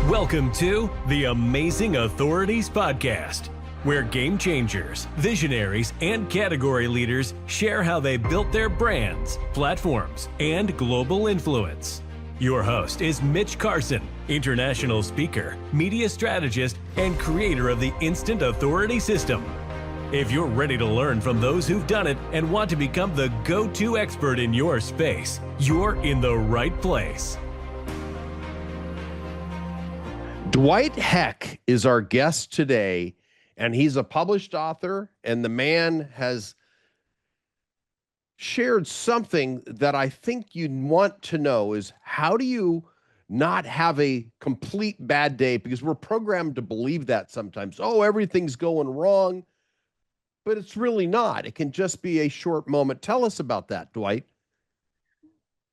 Welcome to the Amazing Authorities Podcast, where game changers, visionaries, and category leaders share how they built their brands, platforms, and global influence. Your host is Mitch Carson, international speaker, media strategist, and creator of the Instant Authority System. If you're ready to learn from those who've done it and want to become the go-to expert in your space, you're in the right place. Dwight Heck is our guest today, and he's a published author, and the man has shared something that I think you'd want to know is how do you not have a complete bad day? Because we're programmed to believe that sometimes. Oh, everything's going wrong, but it's really not. It can just be a short moment. Tell us about that, Dwight.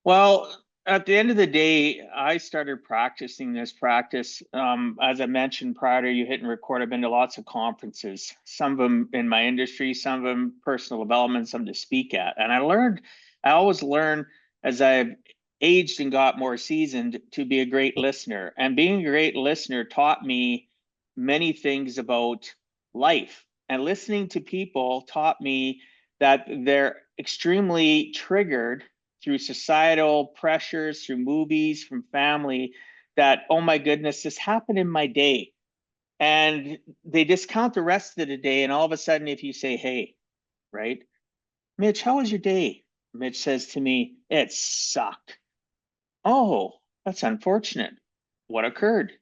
Well, at the end of the day, I started practicing this practice. As I mentioned prior to you hitting record, I've been to lots of conferences, some of them in my industry, some of them personal development, some to speak at. And I always learn as I've aged and got more seasoned to be a great listener. And being a great listener taught me many things about life. And listening to people taught me that they're extremely triggered through societal pressures, through movies, from family, that, oh my goodness, this happened in my day. And they discount the rest of the day. And all of a sudden, if you say, hey, right, Mitch, how was your day? Mitch says to me, it sucked. Oh, that's unfortunate. What occurred?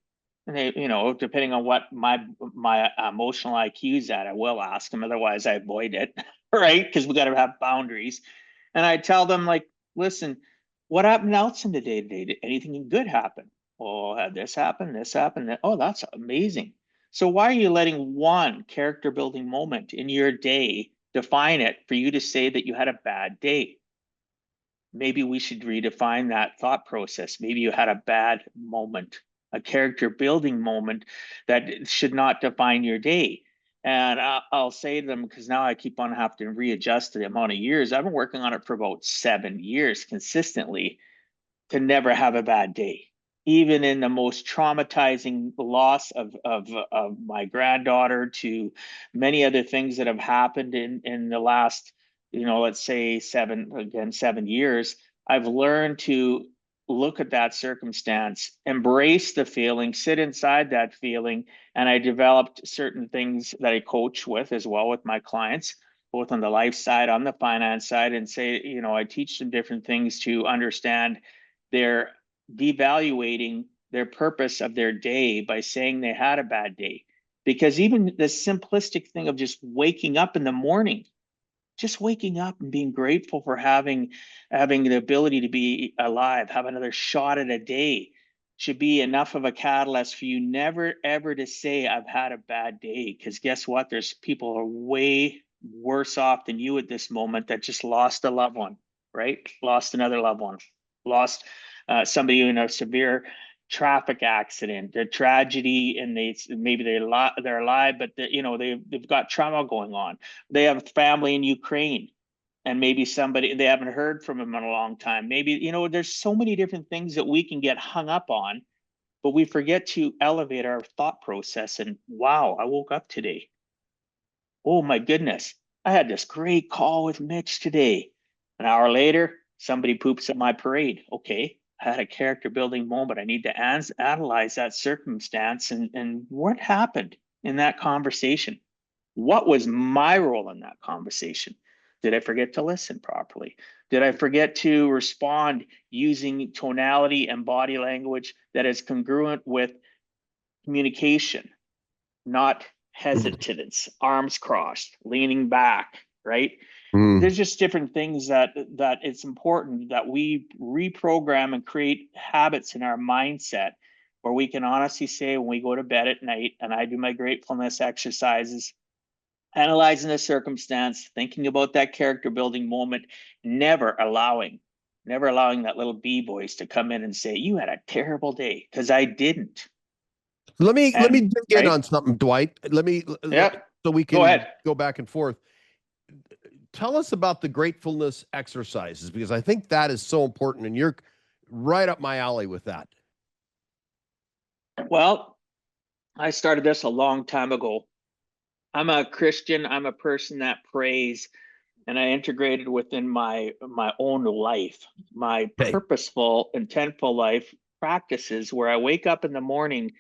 And they, depending on what my emotional IQ is at, I will ask them. Otherwise, I avoid it, right? Because we got to have boundaries. And I tell them, like, listen, what happened else in the day-to-day? Did anything good happen? Oh, had this happen, that. Oh, that's amazing. So why are you letting one character building moment in your day define it for you to say that you had a bad day? Maybe we should redefine that thought process. Maybe you had a bad moment, a character building moment that should not define your day. And I'll say to them, because now I keep on having to readjust the amount of years. I've been working on it for about 7 years consistently to never have a bad day. Even in the most traumatizing loss of my granddaughter to many other things that have happened in the last, let's say 7 years, I've learned to look at that circumstance, embrace the feeling, sit inside that feeling. And I developed certain things that I coach with as well with my clients, both on the life side, on the finance side, and say, I teach them different things to understand they're devaluating their purpose of their day by saying they had a bad day. Because even the simplistic thing of just waking up in the morning, just waking up and being grateful for having the ability to be alive, have another shot at a day, should be enough of a catalyst for you never ever to say I've had a bad day. Because guess what? There's people who are way worse off than you at this moment that just lost a loved one, right? Lost another loved one, lost somebody in a severe traffic accident, a tragedy, and they're alive, but they've got trauma going on. They have family in Ukraine, and maybe somebody they haven't heard from them in a long time. Maybe there's so many different things that we can get hung up on, but we forget to elevate our thought process. And wow, I woke up today. Oh my goodness, I had this great call with Mitch today. An hour later, somebody poops at my parade. Okay, I had a character building moment. I need to analyze that circumstance and what happened in that conversation. What was my role in that conversation? Did I forget to listen properly? Did I forget to respond using tonality and body language that is congruent with communication, not hesitance, arms crossed, leaning back, right? There's just different things that it's important that we reprogram and create habits in our mindset where we can honestly say when we go to bed at night, and I do my gratefulness exercises, analyzing the circumstance, thinking about that character building moment, never allowing that little bee voice to come in and say, you had a terrible day, because I didn't. Let me dig in on something, Dwight. So we can go back and forth. Tell us about the gratefulness exercises, because I think that is so important, and you're right up my alley with that. Well, I started this a long time ago. I'm a Christian. I'm a person that prays, and I integrated within my own life, my Okay. purposeful, intentful life practices where I wake up in the morning,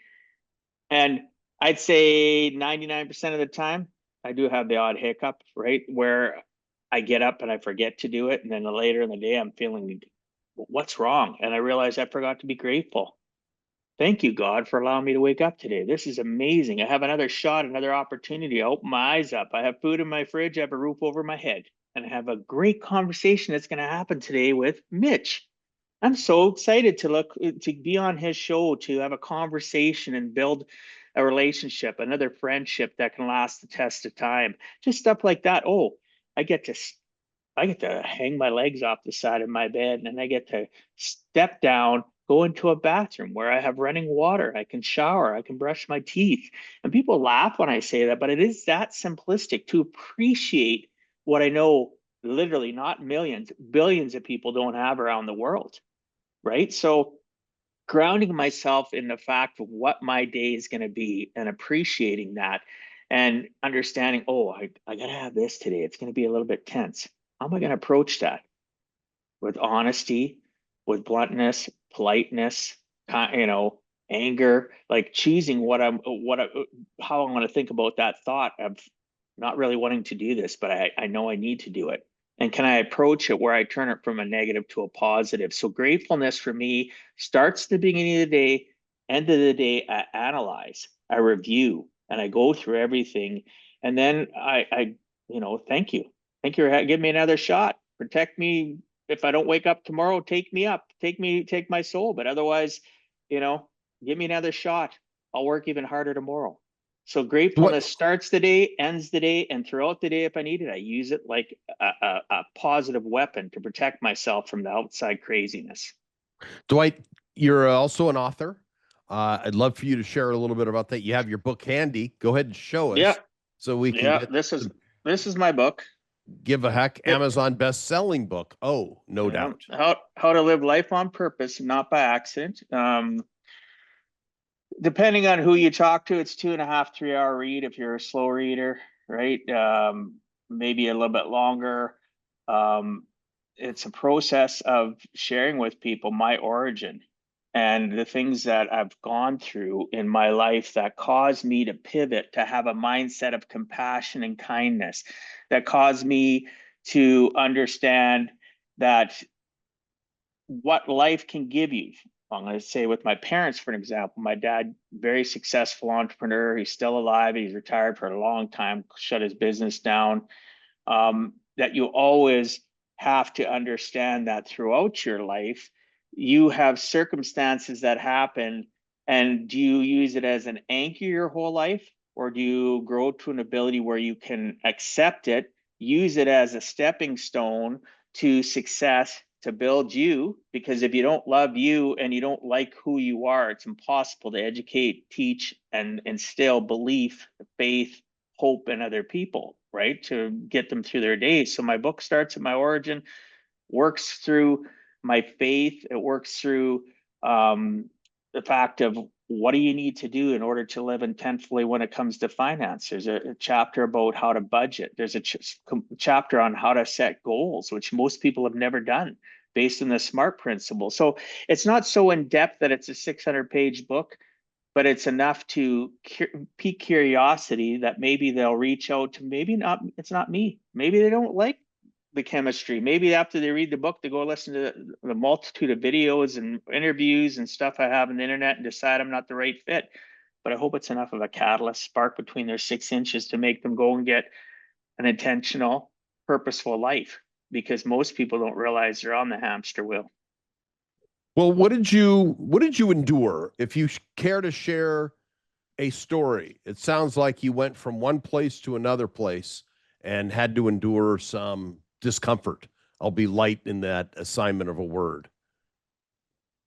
and I'd say 99% of the time I do have the odd hiccup, right? Where I get up and I forget to do it, and then later in the day I'm feeling, what's wrong? And I realize I forgot to be grateful. Thank you, God, for allowing me to wake up today. This is amazing. I have another shot, another opportunity. I open my eyes up. I have food in my fridge. I have a roof over my head. And I have a great conversation that's going to happen today with Mitch. I'm so excited to be on his show, to have a conversation and build a relationship, another friendship that can last the test of time. Just stuff like that. Oh, I get to I get to hang my legs off the side of my bed, and I get to step down, go into a bathroom where I have running water. I can shower, I can brush my teeth. And people laugh when I say that, but it is that simplistic to appreciate what I know literally not millions, billions of people don't have around the world, right? So grounding myself in the fact of what my day is going to be and appreciating that and understanding, oh, I got to have this today. It's going to be a little bit tense. How am I going to approach that? With honesty, with bluntness, politeness, anger, like choosing how I'm going to think about that thought of not really wanting to do this, but I know I need to do it. And can I approach it where I turn it from a negative to a positive? So gratefulness for me starts the beginning of the day, end of the day, I analyze, I review, and I go through everything. And then thank you. Thank you for giving me another shot. Protect me. If I don't wake up tomorrow, take me up, take my soul. But otherwise, give me another shot. I'll work even harder tomorrow. So gratefulness starts the day, ends the day, and throughout the day, if I need it, I use it like a positive weapon to protect myself from the outside craziness. Dwight, you're also an author. I'd love for you to share a little bit about that. You have your book handy. Go ahead and show us. Yeah, So we can yeah. This is my book. Give a Heck, Amazon best-selling book. Oh, no doubt. How to live life on purpose, not by accident. Depending on who you talk to, it's 2.5, 3 hour read if you're a slow reader, right? Maybe a little bit longer. It's a process of sharing with people my origin and the things that I've gone through in my life that caused me to pivot, to have a mindset of compassion and kindness, that caused me to understand that what life can give you. I'm going to say with my parents, for an example, my dad, very successful entrepreneur. He's still alive. He's retired for a long time, shut his business down. That you always have to understand that throughout your life, you have circumstances that happen, and do you use it as an anchor your whole life, or do you grow to an ability where you can accept it, use it as a stepping stone to success, to build you? Because if you don't love you and you don't like who you are, it's impossible to educate, teach, and instill belief, faith, hope in other people, right? To get them through their days. So my book starts at my origin, works through my faith. It works through the fact of what do you need to do in order to live intentfully when it comes to finance. There's a chapter about how to budget. There's a chapter on how to set goals, which most people have never done, based on the SMART principle. So it's not so in depth that it's a 600-page book, but it's enough to pique curiosity that maybe they'll reach out to, maybe not, it's not me. Maybe they don't like the chemistry. Maybe after they read the book, they go listen to the multitude of videos and interviews and stuff I have on the internet and decide I'm not the right fit. But I hope it's enough of a catalyst, spark between their 6 inches to make them go and get an intentional, purposeful life, because most people don't realize they're on the hamster wheel. Well, what did you endure? If you care to share a story, it sounds like you went from one place to another place and had to endure some discomfort. I'll be light in that assignment of a word.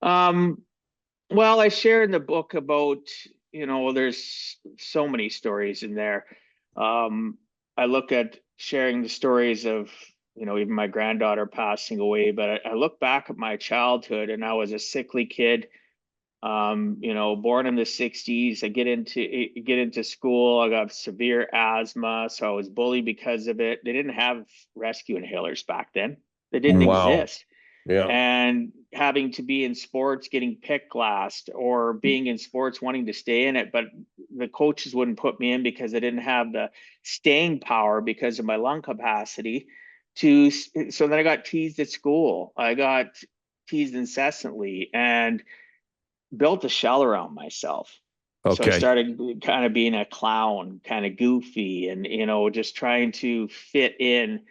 Well, I share in the book about, there's so many stories in there. I look at sharing the stories of, even my granddaughter passing away, but I look back at my childhood, and I was a sickly kid. Born in the 60s. I get into school. I got severe asthma, so I was bullied because of it. They didn't have rescue inhalers back then. They didn't Wow. exist. Yeah. And having to be in sports, getting picked last, or being in sports, wanting to stay in it, but the coaches wouldn't put me in because I didn't have the staying power because of my lung capacity. So then I got teased at school. I got teased incessantly, and built a shell around myself. So I Okay. started kind of being a clown, kind of goofy, and just trying to fit in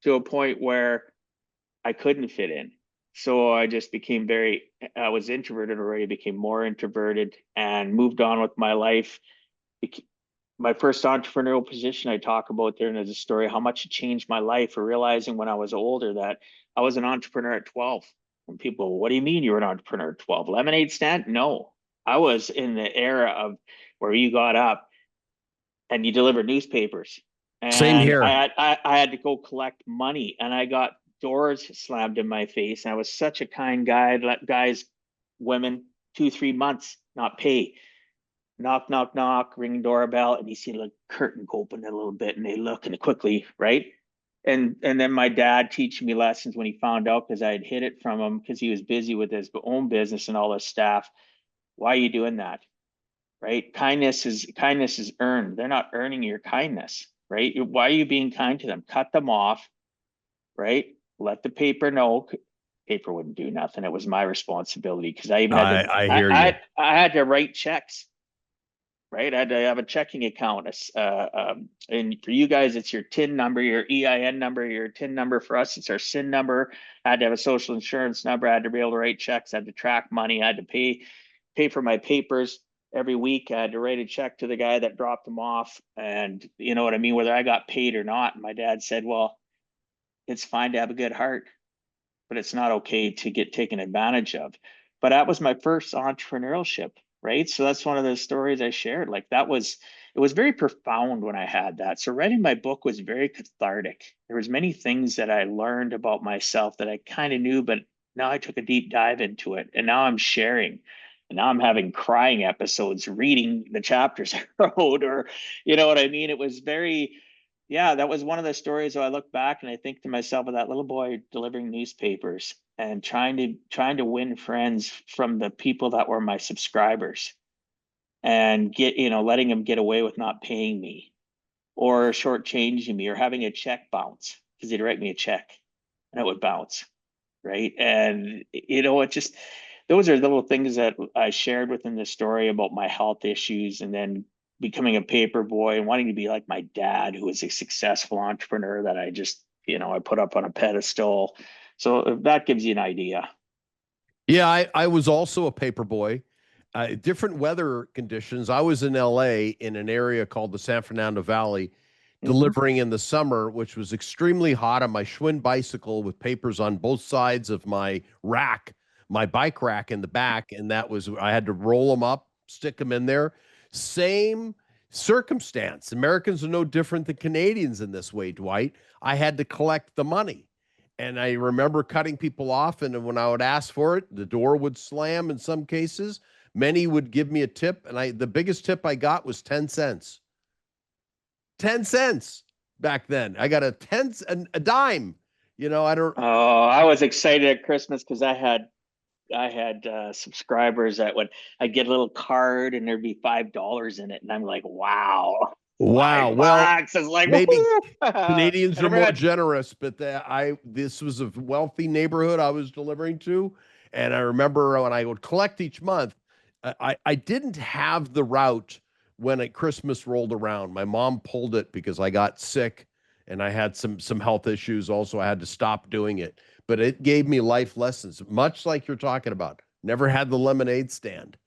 to a point where I couldn't fit in. So I just became I was introverted already, became more introverted, and moved on with my life. My first entrepreneurial position I talk about there, and there's a story how much it changed my life, for realizing when I was older that I was an entrepreneur at 12. And people, what do you mean you were an entrepreneur at 12? Lemonade stand? No. I was in the era of where you got up and you delivered newspapers. Same And here. I had to go collect money, and I got doors slammed in my face. And I was such a kind guy. I'd let guys, women, 2, 3 months not pay. Knock, knock, knock, ring doorbell, and you see the curtain go open a little bit, and they look, and quickly, right? And then my dad teaching me lessons when he found out, because I had hid it from him because he was busy with his own business and all his staff. Why are you doing that? Right? Kindness is earned. They're not earning your kindness, right? Why are you being kind to them? Cut them off, right? Let the paper know. Paper wouldn't do nothing. It was my responsibility, because I even had to I hear you. I had to write checks, right? I had to have a checking account. And for you guys, it's your TIN number, your EIN number, your TIN number. For us, it's our SIN number. I had to have a social insurance number. I had to be able to write checks. I had to track money. I had to pay for my papers every week. I had to write a check to the guy that dropped them off. And you know what I mean? Whether I got paid or not. And my dad said, well, it's fine to have a good heart, but it's not okay to get taken advantage of. But that was my first entrepreneurship, right? So that's one of the stories I shared. Like, it was very profound when I had that. So writing my book was very cathartic. There was many things that I learned about myself that I kind of knew, but now I took a deep dive into it, and now I'm sharing. And now I'm having crying episodes reading the chapters I wrote, or you know what I mean? It was very, yeah, that was one of the stories where I look back and I think to myself of that little boy delivering newspapers and trying to win friends from the people that were my subscribers, and letting them get away with not paying me, or shortchanging me, or having a check bounce because they'd write me a check and it would bounce, right? And it just, those are little things that I shared within the story about my health issues, and then becoming a paper boy and wanting to be like my dad, who was a successful entrepreneur that I just, I put up on a pedestal. So if that gives you an idea. Yeah, I was also a paper boy. Different weather conditions. I was in LA in an area called the San Fernando Valley, Mhm. delivering in the summer, which was extremely hot, on my Schwinn bicycle with papers on both sides of my rack, my bike rack in the back. And I had to roll them up, stick them in there. Same circumstance. Americans are no different than Canadians in this way, Dwight. I had to collect the money. And I remember cutting people off, and when I would ask for it, the door would slam in some cases. Many would give me a tip, and the biggest tip I got was 10 cents. 10 cents back then. I got a dime. I don't. Oh, I was excited at Christmas because I had subscribers that I'd get a little card and there'd be $5 in it, and I'm like, wow, Wow. five Well, bucks is like, maybe woo! Canadians I are never more had. generous, but this was a wealthy neighborhood I was delivering to, and I remember when I would collect each month, I didn't have the route when Christmas rolled around. My mom pulled it because I got sick and I had some health issues. Also, I had to stop doing it, but it gave me life lessons, much like you're talking about. Never had the lemonade stand,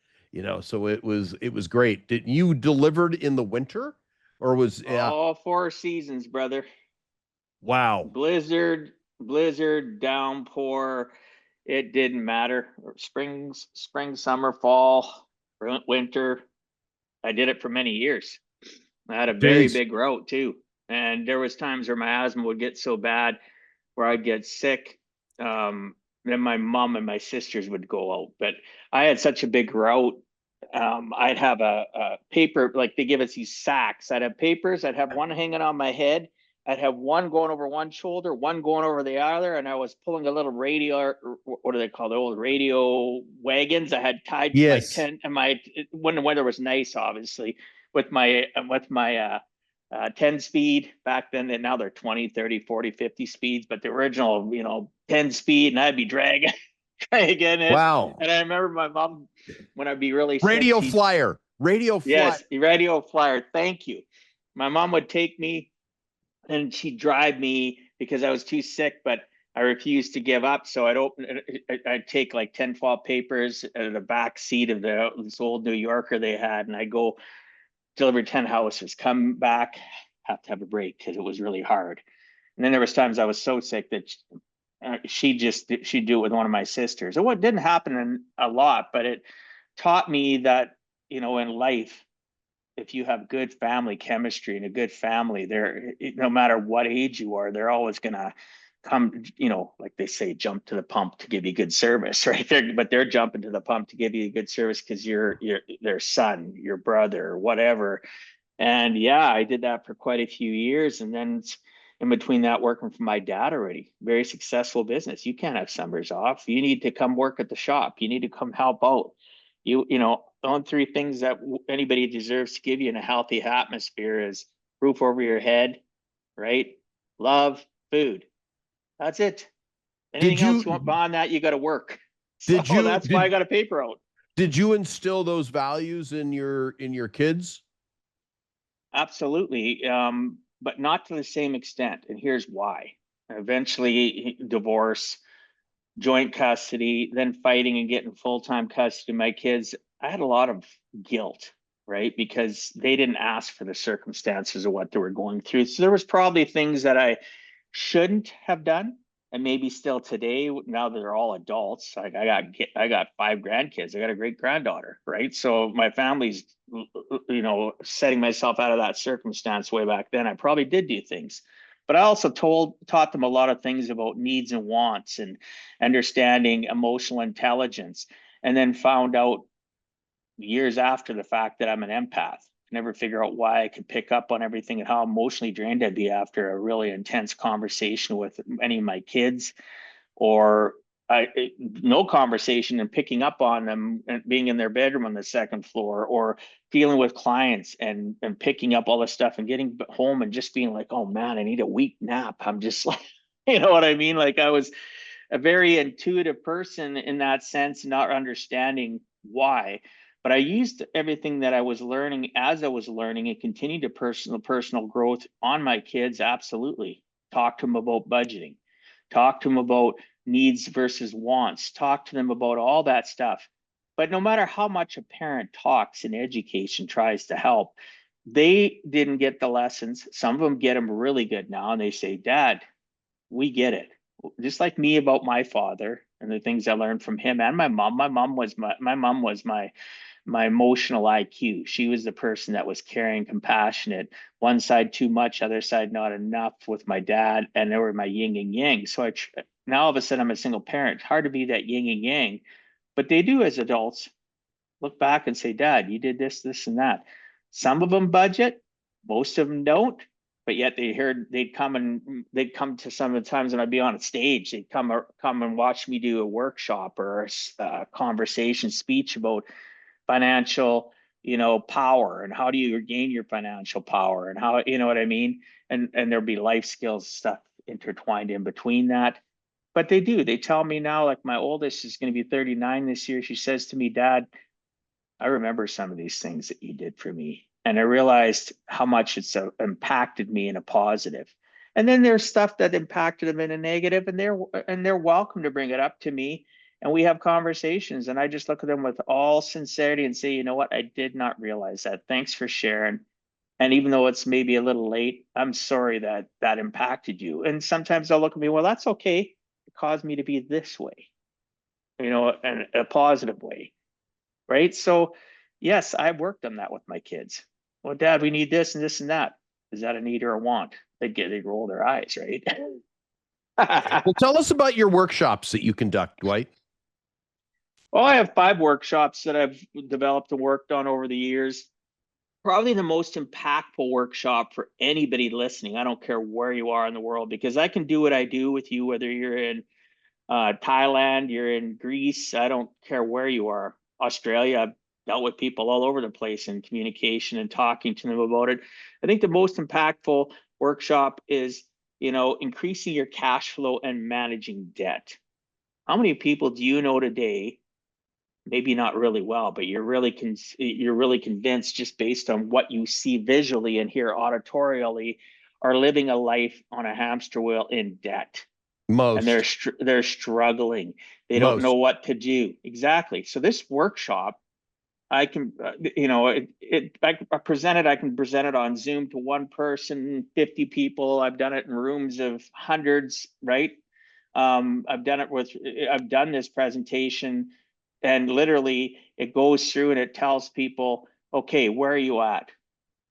so it was great. Did you delivered in the winter? Or was yeah, All 4 seasons, brother. wow. Blizzard, downpour. It didn't matter. Spring, summer, fall, winter. I did it for many years. I had a very Jeez. big route too. And there was times where my asthma would get so bad where I'd get sick. then my mom and my sisters would go out. But I had such a big route. I'd have a paper, like they give us these sacks. I'd have papers. I'd have one hanging on my head. I'd have one going over one shoulder, one going over the other, and I was pulling a little radio, or what do they call the old radio wagons? I had tied to my Yes. tent, and my when the weather was nice, obviously, with my 10 speed back then. And now they're 20, 30, 40, 50 speeds, but the original, 10 speed, and I'd be dragging it. Wow. And I remember my mom, when I'd be really sick, Radio flyer. yes, radio flyer. Thank you. My mom would take me and she'd drive me because I was too sick, but I refused to give up. So I'd take like 10, 12 papers out of the back seat of this old New Yorker they had, and I'd go deliver 10 houses, come back, have to have a break because it was really hard. And then there was times I was so sick that she'd do it with one of my sisters. It didn't happen a lot, but it taught me that, in life, if you have good family chemistry and a good family, no matter what age you are, they're always gonna come, like they say, jump to the pump to give you good service, right? But they're jumping to the pump to give you good service because you're their son, your brother, or whatever. And yeah, I did that for quite a few years. And then in between that, working for my dad already, very successful business. You can't have summers off. You need to come work at the shop. You need to come help out. On three things that anybody deserves to give you in a healthy atmosphere is roof over your head, right? Love, food. That's it. Anything else you want beyond that, you got to work. That's why I got a paper out. Did you instill those values in your kids? Absolutely. But not to the same extent. And here's why. Eventually divorce, joint custody, then fighting and getting full-time custody of my kids. I had a lot of guilt, right? Because they didn't ask for the circumstances of what they were going through. So there was probably things that I shouldn't have done. And maybe still today, now that they're all adults, like I got 5 grandkids. I got a great granddaughter, right? So my family's, setting myself out of that circumstance way back then. I probably did do things, but I also taught them a lot of things about needs and wants and understanding emotional intelligence, and then found out years after the fact that I'm an empath. Never figure out why I could pick up on everything and how emotionally drained I'd be after a really intense conversation with any of my kids, or no conversation and picking up on them and being in their bedroom on the second floor, or dealing with clients and picking up all this stuff and getting home and just being like, oh man, I need a week nap. I'm just like, you know what I mean? Like I was a very intuitive person in that sense, not understanding why. But I used everything that I was learning as I was learning and continued to personal growth on my kids. Absolutely. Talk to them about budgeting. Talk to them about needs versus wants. Talk to them about all that stuff. But no matter how much a parent talks and education tries to help, they didn't get the lessons. Some of them get them really good now, and they say, Dad, we get it. Just like me about my father and the things I learned from him and my mom. My mom was my emotional IQ. She was the person that was caring, compassionate, one side too much, other side not enough with my dad, and they were my yin and yang. So now all of a sudden I'm a single parent. It's hard to be that yin and yang, but they do as adults look back and say, Dad, you did this, this, and that. Some of them budget, most of them don't. But yet they'd come to some of the times when I'd be on a stage, they'd come and watch me do a workshop or a conversation speech about financial, power, and how do you gain your financial power, and how, you know what I mean? And there'll be life skills stuff intertwined in between that. But they tell me now, like my oldest is going to be 39 this year. She says to me, Dad, I remember some of these things that you did for me. And I realized how much it's impacted me in a positive. And then there's stuff that impacted them in a negative, and they're welcome to bring it up to me. And we have conversations, and I just look at them with all sincerity and say, you know what? I did not realize that. Thanks for sharing. And even though it's maybe a little late, I'm sorry that impacted you. And sometimes they'll look at me, well, that's okay. It caused me to be this way, in a positive way. Right. So yes, I've worked on that with my kids. Well, Dad, we need this and this and that. Is that a need or a want? They'd roll their eyes, right? Well, tell us about your workshops that you conduct, Dwight. Well, I have 5 workshops that I've developed and worked on over the years. Probably the most impactful workshop for anybody listening. I don't care where you are in the world, because I can do what I do with you, whether you're in Thailand, you're in Greece, I don't care where you are. Australia, I've dealt with people all over the place in communication and talking to them about it. I think the most impactful workshop is, increasing your cash flow and managing debt. How many people do you know today, maybe not really well, but you're really convinced, just based on what you see visually and hear auditorially, are living a life on a hamster wheel in debt? And Most, they're struggling. They don't know most. what to do. Exactly. So this workshop, I can, I can present it on Zoom to one person, 50 people. I've done it in rooms of hundreds, right? I've done this presentation, and literally it goes through and it tells people, okay, where are you at?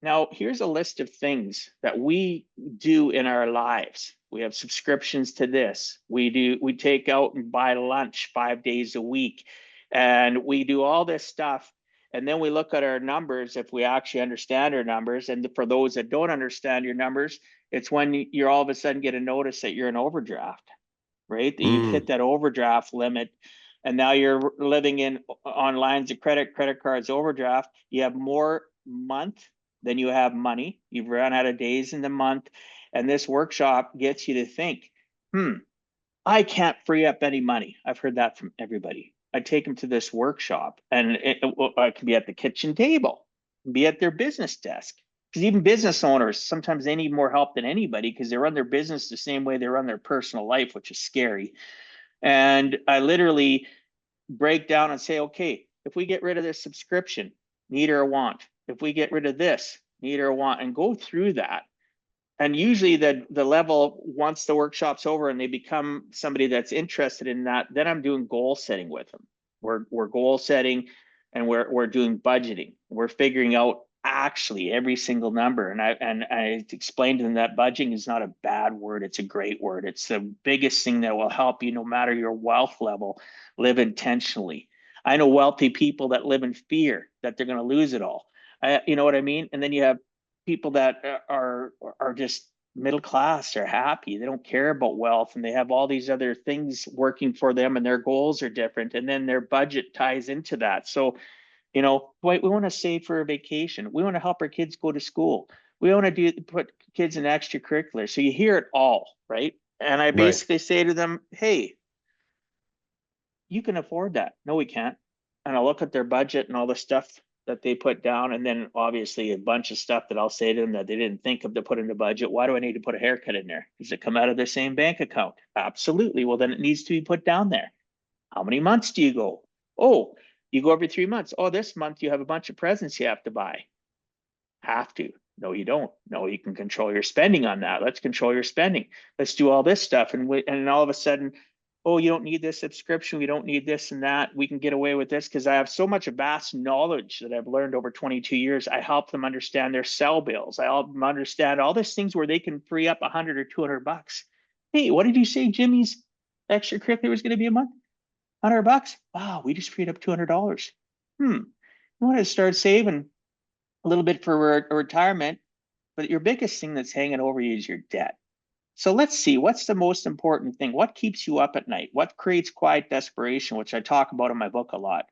Now, here's a list of things that we do in our lives. We have subscriptions to this. We take out and buy lunch 5 days a week, and we do all this stuff. And then we look at our numbers, if we actually understand our numbers. And for those that don't understand your numbers, it's when you're all of a sudden get a notice that you're in overdraft, right? That you've hit that overdraft limit. And now you're living on lines of credit cards, overdraft. You have more month than you have money. You've run out of days in the month. And this workshop gets you to think, I can't free up any money. I've heard that from everybody. I take them to this workshop, and it can be at the kitchen table, be at their business desk. Because even business owners, sometimes they need more help than anybody, because they run their business the same way they run their personal life, which is scary. And I literally break down and say, okay, if we get rid of this subscription, need or want, if we get rid of this, need or want, and go through that. And usually the level, once the workshop's over and they become somebody that's interested in that, then I'm doing goal setting with them. We're goal setting, and we're doing budgeting. We're figuring out actually every single number. And I explained to them that budgeting is not a bad word, it's a great word. It's the biggest thing that will help you, no matter your wealth level, live intentionally. I know wealthy people that live in fear that they're going to lose it all. You know what I mean? And then you have people that are just middle class, they're happy, they don't care about wealth, and they have all these other things working for them, and their goals are different, and then their budget ties into that. So, we want to save for a vacation, we want to help our kids go to school, we want to put kids in extracurricular. So you hear it all, right? And I basically say to them, hey, you can afford that. No, we can't. And I'll look at their budget and all the stuff that they put down, and then obviously a bunch of stuff that I'll say to them that they didn't think of to put in the budget. Why do I need to put a haircut in there? Does it come out of the same bank account? Absolutely. Well, then it needs to be put down there. How many months do you go? Oh, you go every 3 months. Oh, this month you have a bunch of presents you have to buy. Have to. No, you don't. No, you can control your spending on that. Let's control your spending. Let's do all this stuff. And all of a sudden, oh, you don't need this subscription, we don't need this and that, we can get away with this, because I have so much vast knowledge that I've learned over 22 years. I help them understand their cell bills. I help them understand all these things where they can free up 100 or 200 bucks. Hey, what did you say Jimmy's extracurricular was going to be a month? 100 bucks? Wow, we just freed up $200. You want to start saving a little bit for retirement, but your biggest thing that's hanging over you is your debt. So let's see, what's the most important thing? What keeps you up at night? What creates quiet desperation, which I talk about in my book a lot?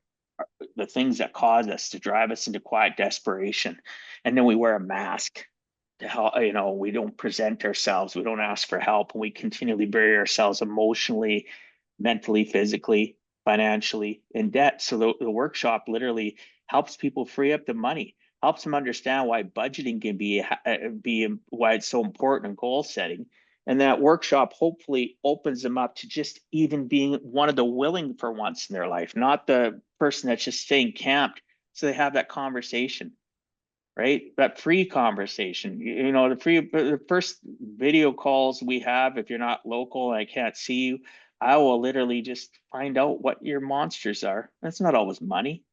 The things that cause us to drive us into quiet desperation. And then we wear a mask to help, we don't present ourselves, we don't ask for help, and we continually bury ourselves emotionally, mentally, physically, financially in debt. So the workshop literally helps people free up the money, helps them understand why budgeting can be why it's so important in goal setting. And that workshop hopefully opens them up to just even being one of the willing for once in their life, not the person that's just staying camped. So they have that conversation, right? That free conversation. The first video calls we have, if you're not local and I can't see you, I will literally just find out what your monsters are. That's not always money.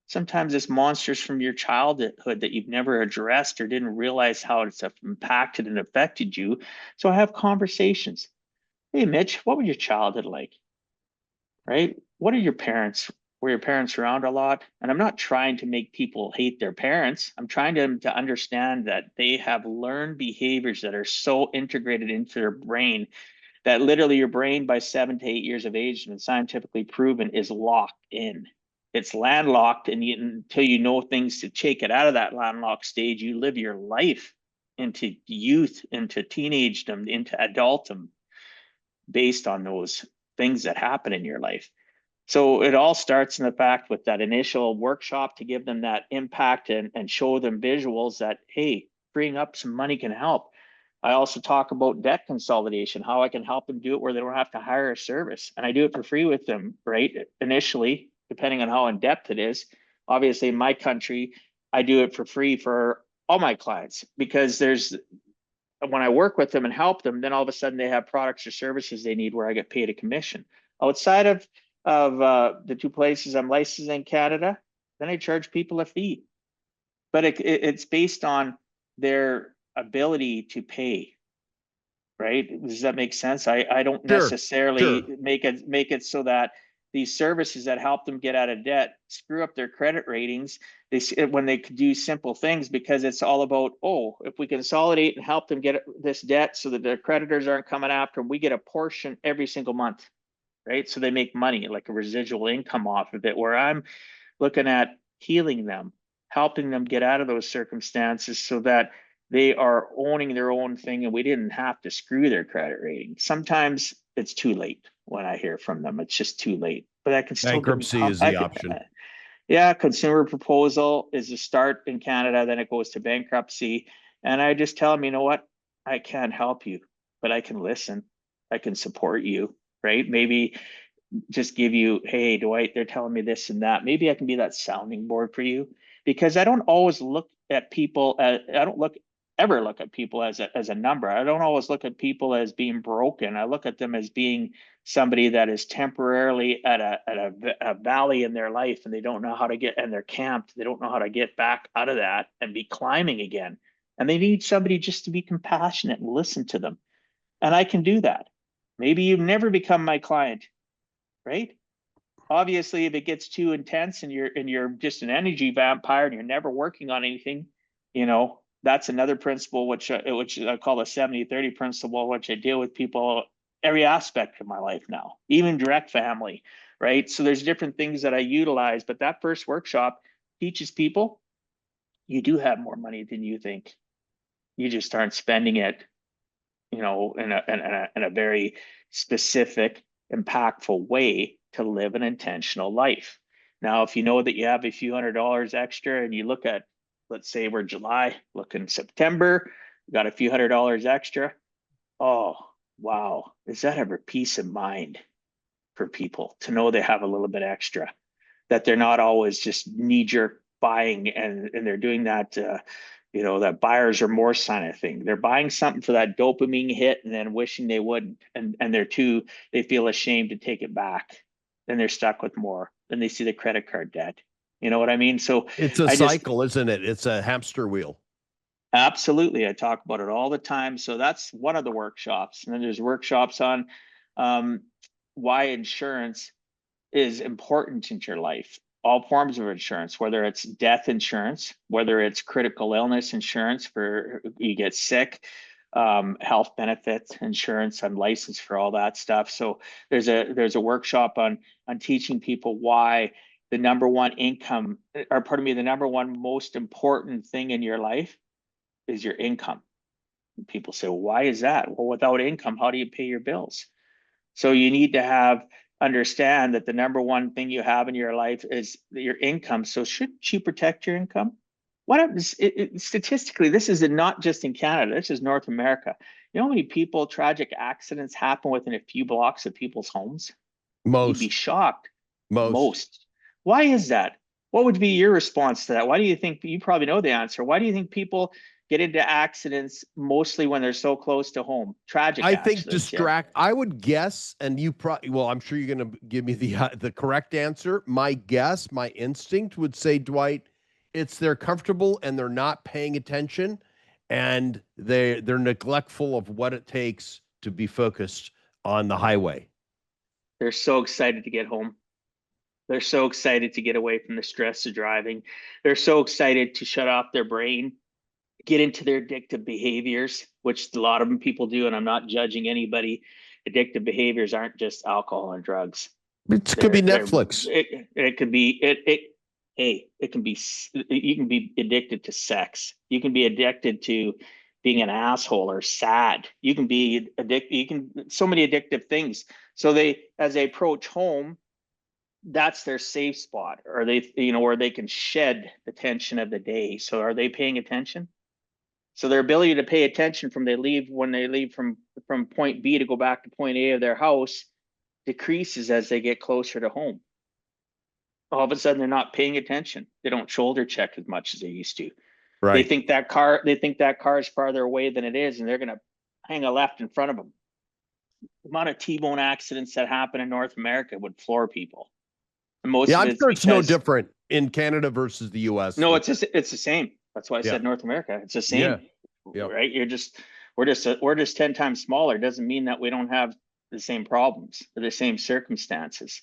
Sometimes it's monsters from your childhood that you've never addressed or didn't realize how it's impacted and affected you. So I have conversations. Hey, Mitch, what was your childhood like? Right? What are your parents? Were your parents around a lot? And I'm not trying to make people hate their parents. I'm trying to understand that they have learned behaviors that are so integrated into their brain that literally your brain by 7 to 8 years of age has been scientifically proven is locked in. It's landlocked, and until you know things to take it out of that landlocked stage, you live your life into youth, into teenagedom, into adultdom based on those things that happen in your life. So it all starts in the fact with that initial workshop to give them that impact and show them visuals that, hey, freeing up some money can help. I also talk about debt consolidation, how I can help them do it where they don't have to hire a service. And I do it for free with them, right? Initially, depending on how in depth it is. Obviously, in my country, I do it for free for all my clients because when I work with them and help them, then all of a sudden they have products or services they need where I get paid a commission. Outside of the two places I'm licensed in Canada, then I charge people a fee. But it's based on their ability to pay, right? Does that make sense? I don't Sure, necessarily sure. make it so that these services that help them get out of debt screw up their credit ratings when they could do simple things, because it's all about, oh, if we consolidate and help them get this debt so that their creditors aren't coming after them, we get a portion every single month, right? So they make money, like a residual income off of it, where I'm looking at healing them, helping them get out of those circumstances so that they are owning their own thing and we didn't have to screw their credit rating. Sometimes it's too late when I hear from them. It's just too late, but I can still give them, Bankruptcy is the option. yeah, consumer proposal is a start in Canada, then it goes to bankruptcy. And I just tell them, you know what? I can't help you, but I can listen. I can support you, right? Maybe just give you, hey, Dwight, they're telling me this and that. Maybe I can be that sounding board for you, because I don't always look at people as, I don't look ever look at people as a number. I don't always look at people as being broken. I look at them as being somebody that is temporarily at a valley in their life and they don't know how to get, and they're camped. They don't know how to get back out of that and be climbing again. And they need somebody just to be compassionate and listen to them. And I can do that. Maybe you've never become my client, right? Obviously, if it gets too intense and you're just an energy vampire and you're never working on anything, that's another principle which I call the 70-30 principle, which I deal with people every aspect of my life now, even direct family, right? So there's different things that I utilize, but that first workshop teaches people you do have more money than you think. You just aren't spending it, in a very specific, impactful way to live an intentional life. Now, if you know that you have a few $100s extra and you look at, let's say we're July, look in September, we got a few $100s extra. Oh, wow. Is that ever peace of mind for people to know they have a little bit extra, that they're not always just knee jerk buying and they're doing that, that buyer's remorse kind of thing. They're buying something for that dopamine hit and then wishing they wouldn't. And they feel ashamed to take it back. Then they're stuck with more. Then they see the credit card debt. You know what I mean? So It's a I just, cycle, isn't it? It's a hamster wheel. absolutely, I talk about it all the time. So that's one of the workshops. And then there's workshops on um, why insurance is important in your life. All forms of insurance, whether it's death insurance, whether it's critical illness insurance for you get sick, health benefits insurance. I'm licensed for all that stuff. So there's a workshop on teaching people why the number one income, or pardon me, the number one most important thing in your life is your income. And people say, well, why is that? Well, without income, how do you pay your bills? So you need to understand that the number one thing you have in your life is your income. So shouldn't you protect your income? What happens statistically? This is not just in Canada. This is North America. You know how many tragic accidents happen within a few blocks of people's homes? You'd be Most, shocked. most. Most. Why is that? What would be your response to that? Why do you think, you probably know the answer? Why do you think people get into accidents mostly when they're so close to home? Tragic I think accidents, yeah. I would guess, and you probably, well, I'm sure you're going to give me the correct answer. My guess, my instinct would say, Dwight, it's they're comfortable and they're not paying attention, and they're neglectful of what it takes to be focused on the highway? They're so excited to get home. They're so excited to get away from the stress of driving. They're so excited to shut off their brain, get into their addictive behaviors, which a lot of them people do. And I'm not judging anybody. Addictive behaviors aren't just alcohol and drugs. It could be They're Netflix. it could be hey, it can be, you can be addicted to sex. You can be addicted to being an asshole or sad. You can be addicted. You can, so many addictive things. So they, as they approach home, that's their safe spot, or they, where they can shed the tension of the day. So are they paying attention? So their ability to pay attention when they leave from point B to go back to point A of their house decreases as they get closer to home. All of a sudden they're not paying attention. They don't shoulder check as much as they used to. Right. They think that car is farther away than it is, and they're going to hang a left in front of them. The amount of T-bone accidents that happen in North America would floor people. And most of I'm sure it's no different in Canada versus the US. No, it's the same. That's why I said North America. It's the same. Yeah. Right? We're just 10 times smaller. It doesn't mean that we don't have the same problems or the same circumstances.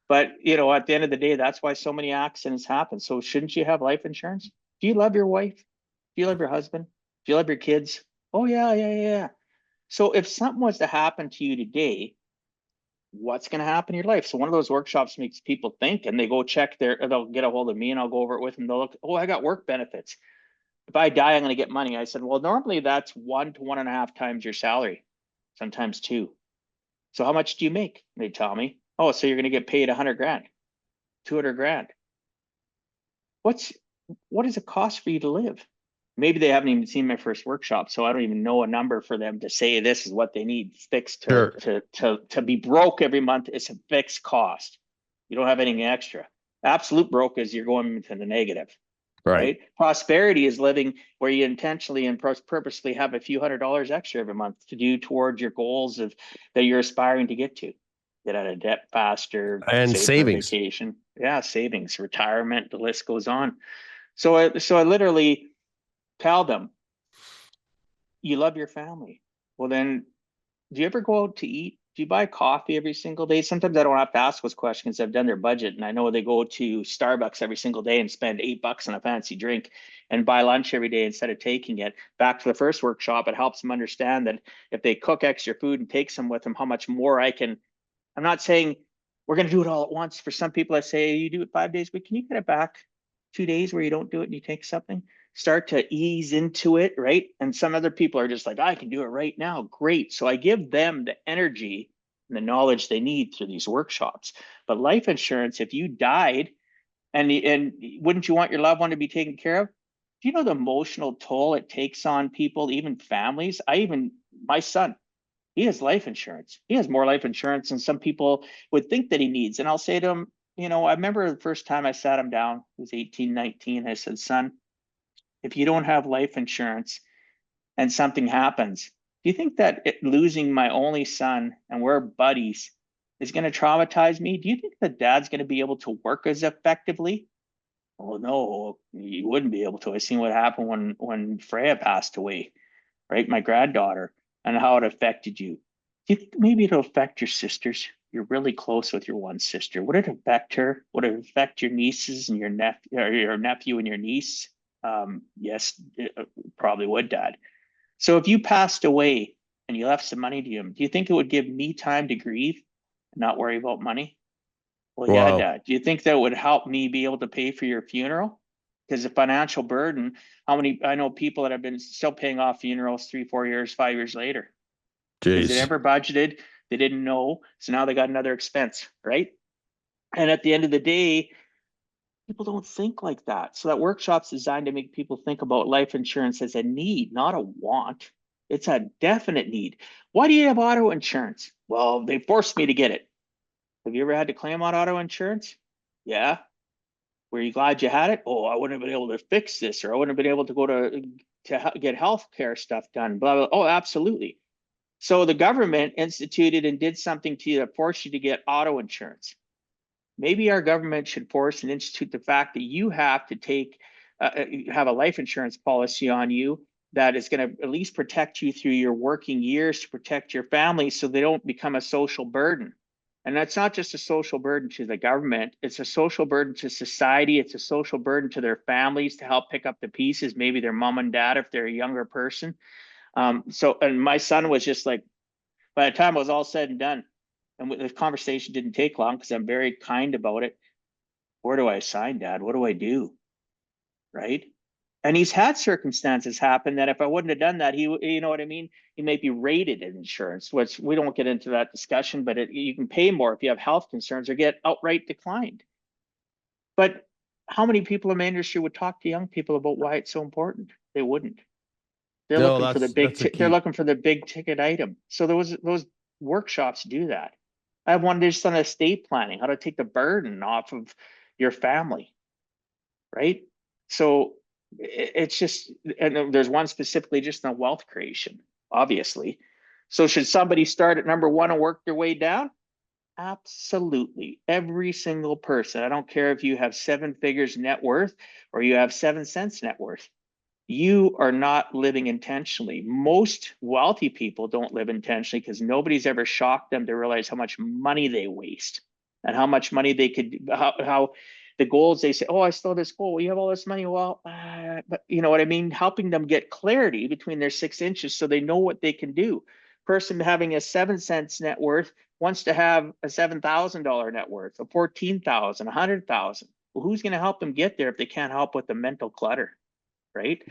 But at the end of the day, that's why so many accidents happen. So shouldn't you have life insurance? Do you love your wife? Do you love your husband? Do you love your kids? Oh yeah. So if something was to happen to you today, what's going to happen in your life? So one of those workshops makes people think, and they go check they'll get a hold of me and I'll go over it with them. They'll look, oh, I got work benefits. If I die, I'm going to get money. I said, well, normally that's 1 to 1.5 times your salary, sometimes 2. So how much do you make? They tell me, oh, so you're going to get paid 100 grand, 200 grand. What does it cost for you to live? Maybe they haven't even seen my first workshop, so I don't even know a number for them to say this is what they need fixed to be broke every month. It's a fixed cost. You don't have anything extra. Absolute broke is you're going into the negative. Right? Prosperity is living where you intentionally and purposely have a few $100s extra every month to do towards your goals that you're aspiring to get to. Get out of debt faster, and savings. Vacation. Yeah, savings, retirement, the list goes on. So I literally tell them, you love your family. Well, then, do you ever go out to eat? Do you buy coffee every single day? Sometimes I don't have to ask those questions. I've done their budget, and I know they go to Starbucks every single day and spend $8 on a fancy drink and buy lunch every day instead of taking it. Back to the first workshop, it helps them understand that if they cook extra food and take some with them, how much more I'm not saying we're going to do it all at once. For some people, I say, you do it 5 days a week. Can you get it back 2 days where you don't do it and you take something? Start to ease into it, right? And some other people are just like, I can do it right now. Great. So I give them the energy and the knowledge they need through these workshops. But life insurance, if you died, and wouldn't you want your loved one to be taken care of? Do you know the emotional toll it takes on people, even families? My son, he has life insurance. He has more life insurance than some people would think that he needs. And I'll say to him, I remember the first time I sat him down, he was 18, 19. I said, son, if you don't have life insurance and something happens, do you think that losing my only son, and we're buddies, is going to traumatize me? Do you think that dad's going to be able to work as effectively? Oh, no, you wouldn't be able to. I seen what happened when Freya passed away, right? My granddaughter, and how it affected you. Do you think maybe it'll affect your sisters? You're really close with your one sister. Would it affect her? Would it affect your nieces and your nephew and your niece? Yes, it probably would, Dad. So if you passed away and you left some money to him, do you think it would give me time to grieve and not worry about money? Well, Wow. yeah, Dad. Do you think that would help me be able to pay for your funeral? Because the financial burden, I know people that have been still paying off funerals 3, 4 years, 5 years later. Because they never budgeted, they didn't know, so now they got another expense, right? And at the end of the day, people don't think like that. So that workshop's designed to make people think about life insurance as a need, not a want. It's a definite need. Why do you have auto insurance? Well, they forced me to get it. Have you ever had to claim on auto insurance? Yeah. Were you glad you had it? Oh, I wouldn't have been able to fix this, or I wouldn't have been able to go to get healthcare stuff done. Blah, blah. Oh, absolutely. So the government instituted and did something to you that forced you to get auto insurance. Maybe our government should force and institute the fact that you have to have a life insurance policy on you that is going to at least protect you through your working years, to protect your family so they don't become a social burden. And that's not just a social burden to the government, it's a social burden to society, it's a social burden to their families to help pick up the pieces, maybe their mom and dad if they're a younger person. And my son was just like, by the time it was all said and done, and the conversation didn't take long because I'm very kind about it. Where do I sign, Dad? What do I do? Right? And he's had circumstances happen that if I wouldn't have done that, you know what I mean? He may be rated in insurance, which we don't get into that discussion, but you can pay more if you have health concerns or get outright declined. But how many people in the industry would talk to young people about why it's so important? They wouldn't. They're looking for the they're looking for the big ticket item. So those workshops do that. I have one just on estate planning, how to take the burden off of your family, right? So it's just, and there's one specifically just on wealth creation, obviously. So should somebody start at number one and work their way down? Absolutely. Every single person. I don't care if you have 7 figures net worth or you have 7 cents net worth. You are not living intentionally. Most wealthy people don't live intentionally because nobody's ever shocked them to realize how much money they waste and how much money they could, how the goals they say, oh, I still have this goal. You have all this money. Well, but you know what I mean? Helping them get clarity between their 6 inches so they know what they can do. Person having a 7 cents net worth wants to have a $7,000 net worth, a 14,000, 100,000. Well, who's going to help them get there if they can't help with the mental clutter? Right.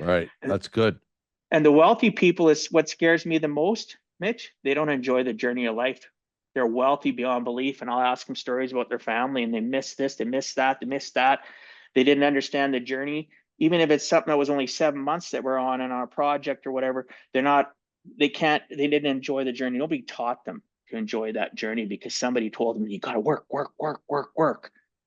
That's good. And the wealthy people is what scares me the most, Mitch. They don't enjoy the journey of life. They're wealthy beyond belief. And I'll ask them stories about their family and they miss this, they miss that, they miss that. They didn't understand the journey. Even if it's something that was only 7 months that we're on in our project or whatever, they didn't enjoy the journey. Nobody taught them to enjoy that journey because somebody told them, you got to work.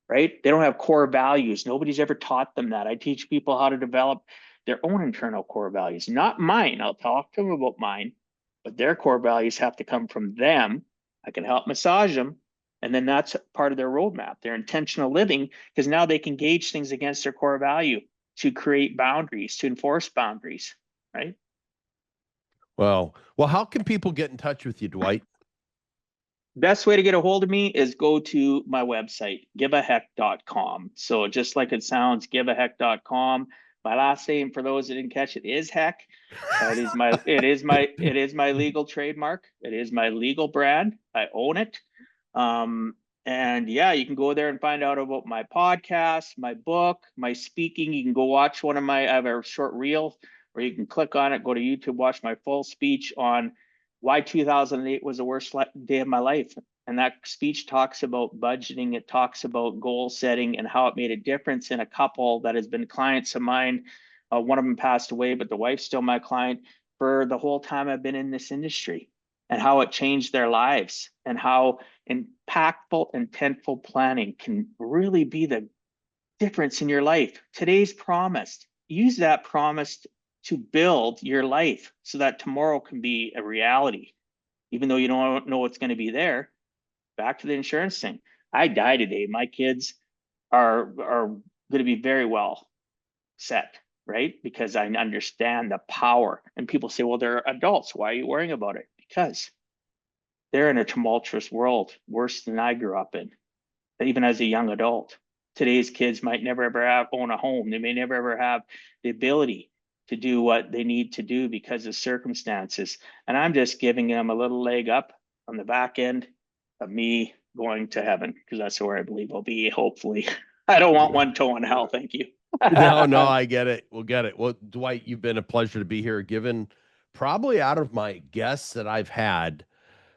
Right? They don't have core values. Nobody's ever taught them that. I teach people how to develop their own internal core values, not mine. I'll talk to them about mine, but their core values have to come from them. I can help massage them. And then that's part of their roadmap, their intentional living, because now they can gauge things against their core value to create boundaries, to enforce boundaries, right? Well, how can people get in touch with you, Dwight? Best way to get a hold of me is go to my website, giveaheck.com. So just like it sounds, giveaheck.com. My last name, for those that didn't catch it, is Heck. It is my legal trademark. It is my legal brand. I own it. And yeah, you can go there and find out about my podcast, my book, my speaking. You can go watch I have a short reel where you can click on it, go to YouTube, watch my full speech on why 2008 was the worst day of my life. And that speech talks about budgeting. It talks about goal setting and how it made a difference in a couple that has been clients of mine. One of them passed away, but the wife's still my client for the whole time I've been in this industry, and how it changed their lives and how impactful, intentful planning can really be the difference in your life. Today's promise, use that promise to build your life so that tomorrow can be a reality, even though you don't know what's going to be there. Back to the insurance thing. I die today. My kids are going to be very well set, right? Because I understand the power. And people say, well, they're adults. Why are you worrying about it? Because they're in a tumultuous world, worse than I grew up in, even as a young adult. Today's kids might never ever own a home. They may never ever have the ability to do what they need to do because of circumstances. And I'm just giving them a little leg up on the back end of me going to heaven, because that's where I believe I'll be, hopefully. I don't want one toe in hell. Thank you. No, I get it. We'll get it. Well, Dwight, you've been a pleasure to be here, given probably out of my guests that I've had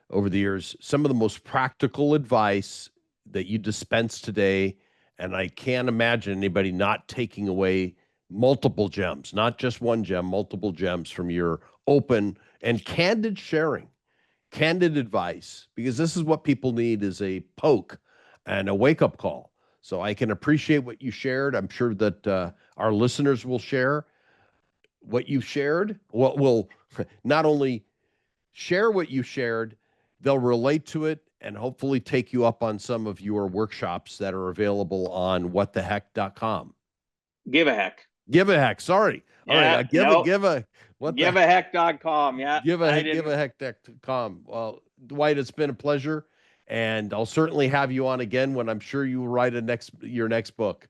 over the years, some of the most practical advice that you dispense today. And I can't imagine anybody not taking away multiple gems, not just one gem, multiple gems from your open and candid sharing, candid advice, because this is what people need, is a poke and a wake-up call. So I can appreciate what you shared. I'm sure that our listeners will share what you shared. What will not only share what you shared, they'll relate to it and hopefully take you up on some of your workshops that are available on whattheheck.com. Give a heck. Give a heck. Sorry. All Yeah, right. no. Giveaheck.com. Yeah. Giveaheck.com. Well, Dwight, it's been a pleasure, and I'll certainly have you on again when I'm sure you will write your next book.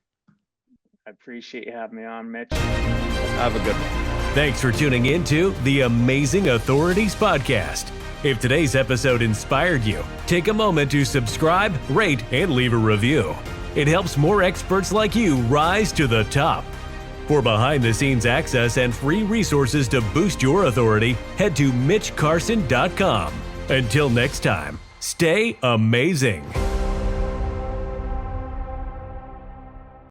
I appreciate you having me on, Mitch. Have a good one. Thanks for tuning in to the Amazing Authorities Podcast. If today's episode inspired you, take a moment to subscribe, rate, and leave a review. It helps more experts like you rise to the top. For behind-the-scenes access and free resources to boost your authority, head to mitchcarson.com. Until next time, stay amazing.